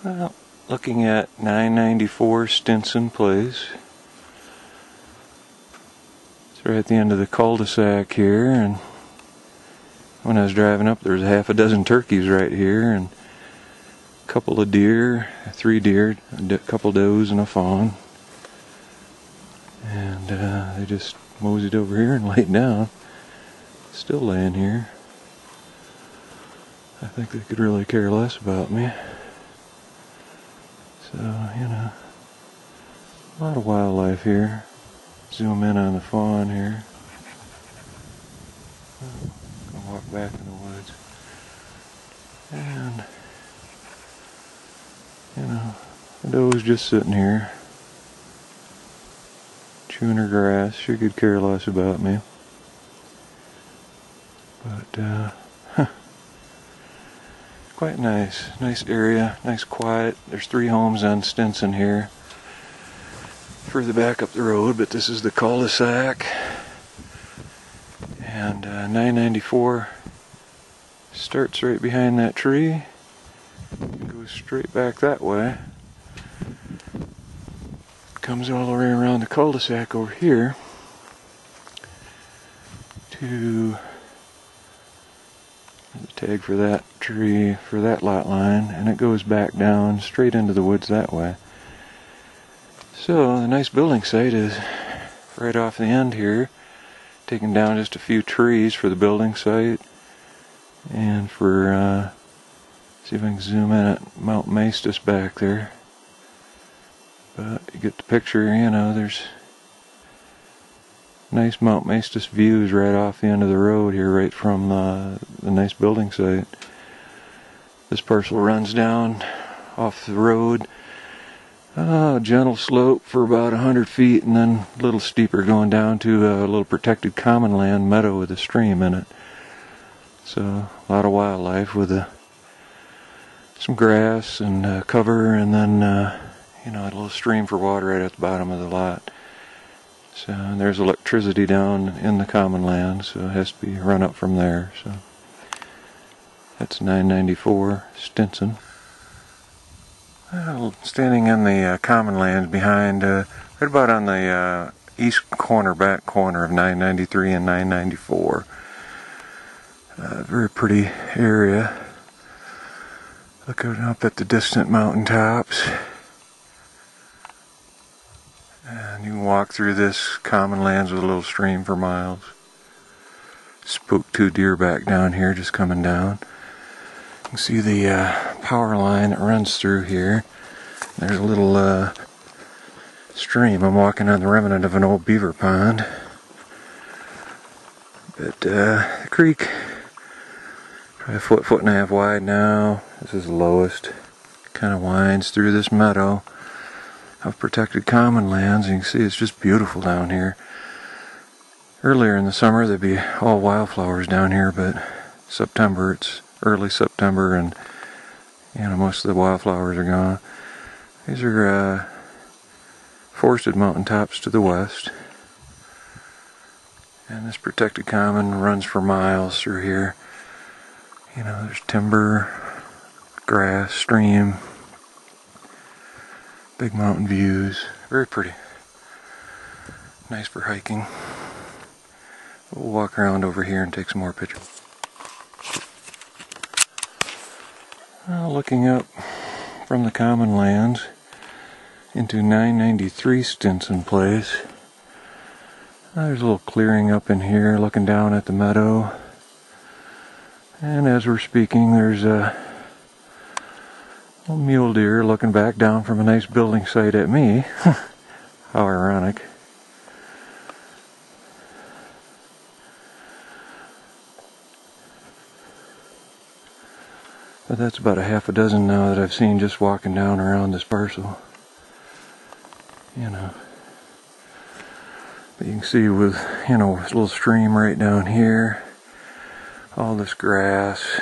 Well, looking at 994 Stinson Place. It's right at the end of the cul-de-sac here, and when I was driving up there was half a dozen turkeys right here, and a couple of deer, 3 deer, a couple does and a fawn. And they just moseyed over here and laid down. Still laying here. I think they could really care less about me. So, you know, a lot of wildlife here. Zoom in on the fawn here. Gonna walk back in the woods. And, you know, the doe's just sitting here, chewing her grass. She could care less about me. But, quite nice. Nice area, nice quiet. There's 3 homes on Stinson here. Further back up the road, but this is the cul-de-sac. And 994 starts right behind that tree. Goes straight back that way. Comes all the way around the cul-de-sac over here to the tag for that tree, for that lot line, and it goes back down straight into the woods that way. So the nice building site is right off the end here, taking down just a few trees for the building site, and for see if I can zoom in at Mount Mestas back there. But you get the picture, you know, there's nice Mount Mestas views right off the end of the road here, right from the nice building site. This parcel runs down off the road, gentle slope for about 100 feet, and then a little steeper going down to a little protected common land meadow with a stream in it. So a lot of wildlife with some grass and cover, and then you know, a little stream for water right at the bottom of the lot. So there's electricity down in the common land, so it has to be run up from there. So that's 994 Stinson. Well, standing in the common lands behind, right about on the east corner, back corner of 993 and 994. Very pretty area. Looking up at the distant mountain tops. And you can walk through this common lands with a little stream for miles. Spooked 2 deer back down here, just coming down. You can see the power line that runs through here. There's a little stream. I'm walking on the remnant of an old beaver pond. But the creek, probably a foot, 1.5 feet wide now. This is the lowest. Kind of winds through this meadow of protected common lands. You can see it's just beautiful down here. Earlier in the summer there'd be all wildflowers down here, but September, it's early September, and you know, most of the wildflowers are gone. These are forested mountaintops to the west, and this protected common runs for miles through here. You know, there's timber, grass, stream, big mountain views. Very pretty. Nice for hiking. We'll walk around over here and take some more pictures. Looking up from the common lands into 993 Stinson Place. There's a little clearing up in here looking down at the meadow. And as we're speaking, there's a little mule deer looking back down from a nice building site at me. How ironic. But that's about a half a dozen now that I've seen just walking down around this parcel. You know. But you can see with, you know, this little stream right down here. All this grass.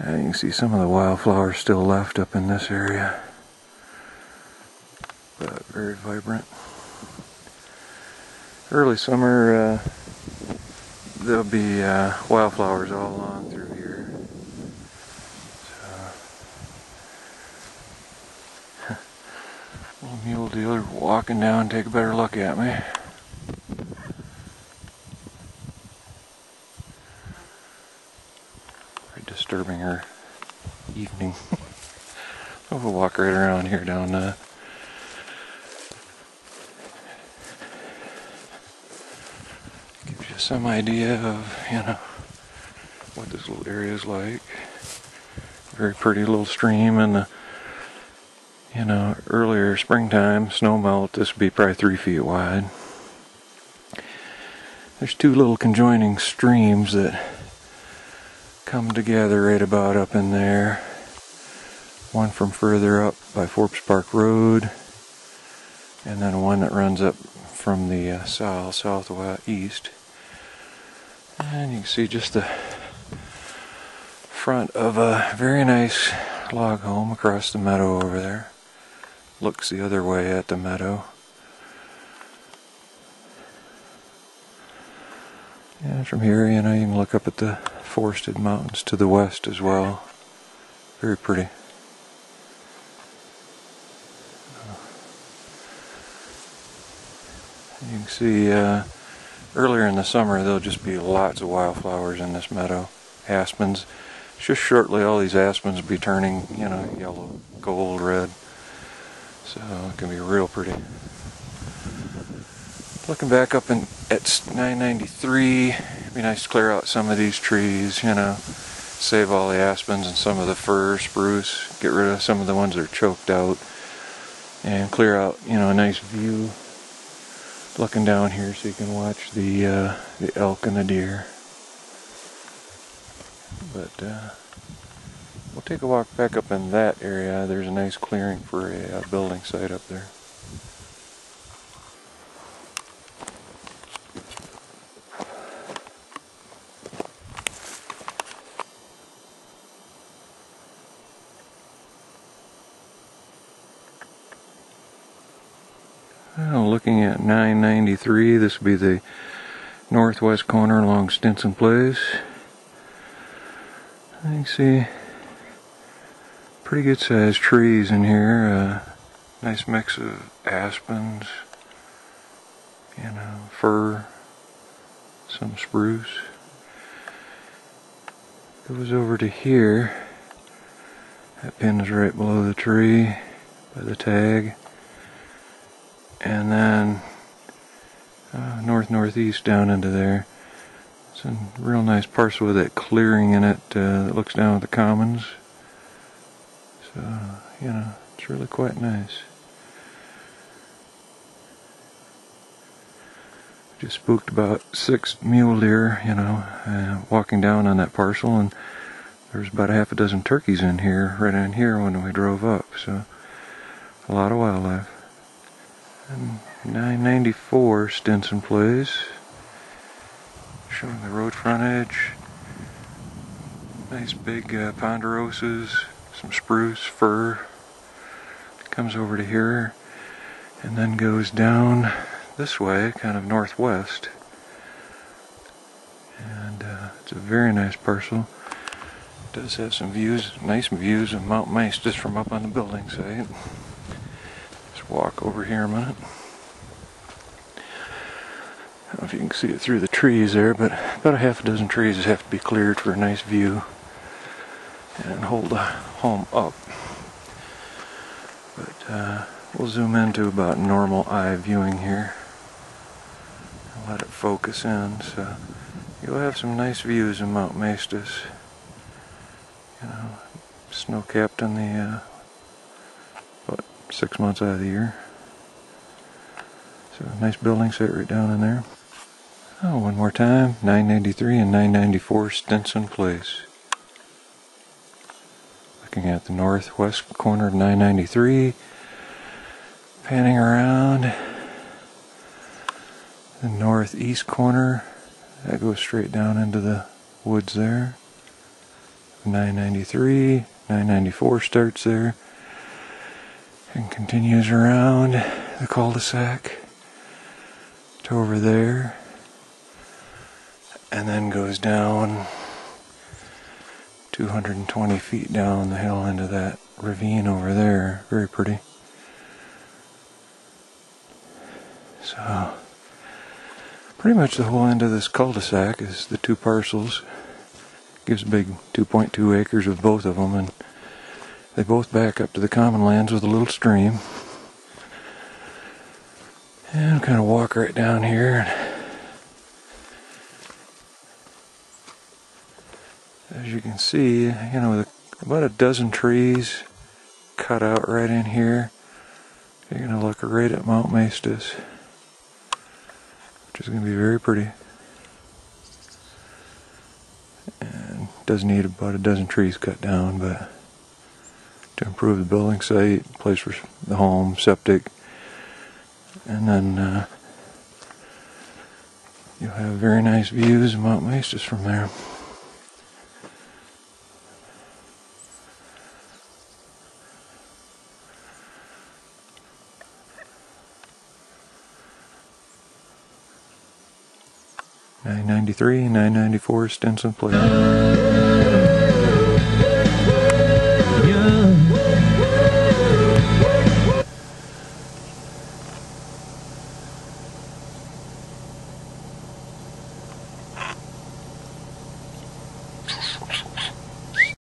You can see some of the wildflowers still left up in this area. But very vibrant. Early summer, there'll be wildflowers all along through here. So, Little mule dealer walking down, take a better look at me. Very disturbing her evening. We'll walk right around here down gives you some idea of, you know, what this little area is like. Very pretty little stream, and you know, earlier springtime, snow melt, this would be probably 3 feet wide. There's two little conjoining streams that come together right about up in there. One from further up by Forbes Park Road, and then one that runs up from the southeast. And you can see just the front of a very nice log home across the meadow over there. Looks the other way at the meadow. And from here, you know, you can look up at the forested mountains to the west as well. Very pretty. You can see earlier in the summer there'll just be lots of wildflowers in this meadow. Aspens. Just shortly all these aspens will be turning, you know, yellow, gold, red. So it can be real pretty. Looking back up at 993, it'd be nice to clear out some of these trees, you know, save all the aspens and some of the fir, spruce, get rid of some of the ones that are choked out, and clear out, you know, a nice view. Looking down here so you can watch the elk and the deer. But we'll take a walk back up in that area. There's a nice clearing for a building site up there. Well, looking at 993, this will be the northwest corner along Stinson Place. You can see pretty good sized trees in here. Nice mix of aspens, you know, fir, some spruce. Goes over to here. That pin is right below the tree by the tag. And then north-northeast down into there. It's a real nice parcel with that clearing in it that looks down at the commons. So, you know, it's really quite nice. Just spooked about 6 mule deer, you know, walking down on that parcel, and there's about a half a dozen turkeys in here, right in here when we drove up. So, a lot of wildlife. And 994 Stinson Place, showing the road frontage. Nice big ponderosas, some spruce, fir. Comes over to here and then goes down this way, kind of northwest. And it's a very nice parcel. It does have some views, nice views of Mount Mestas from up on the building site. Walk over here a minute. I don't know if you can see it through the trees there, but about a half a dozen trees have to be cleared for a nice view and hold the home up. But we'll zoom into about normal eye viewing here and let it focus in. So you'll have some nice views of Mount Mestas. You know, snow-capped in the 6 months out of the year. So nice building site right down in there. Oh, one more time, 993 and 994 Stinson Place. Looking at the northwest corner of 993, panning around the northeast corner, that goes straight down into the woods there. 993, 994 starts there and continues around the cul-de-sac to over there, and then goes down 220 feet down the hill into that ravine over there. Very pretty. So pretty much the whole end of this cul-de-sac is the 2 parcels. Gives a big 2.2 acres of both of them, and they both back up to the common lands with a little stream. And kind of walk right down here. As you can see, with about a dozen trees cut out right in here, you're going to look right at Mount Mestas, which is going to be very pretty. And does need about a dozen trees cut down, but to improve the building site, place for the home, septic, and then you'll have very nice views of Mount Mestas from there. $993, $994 Stinson Place.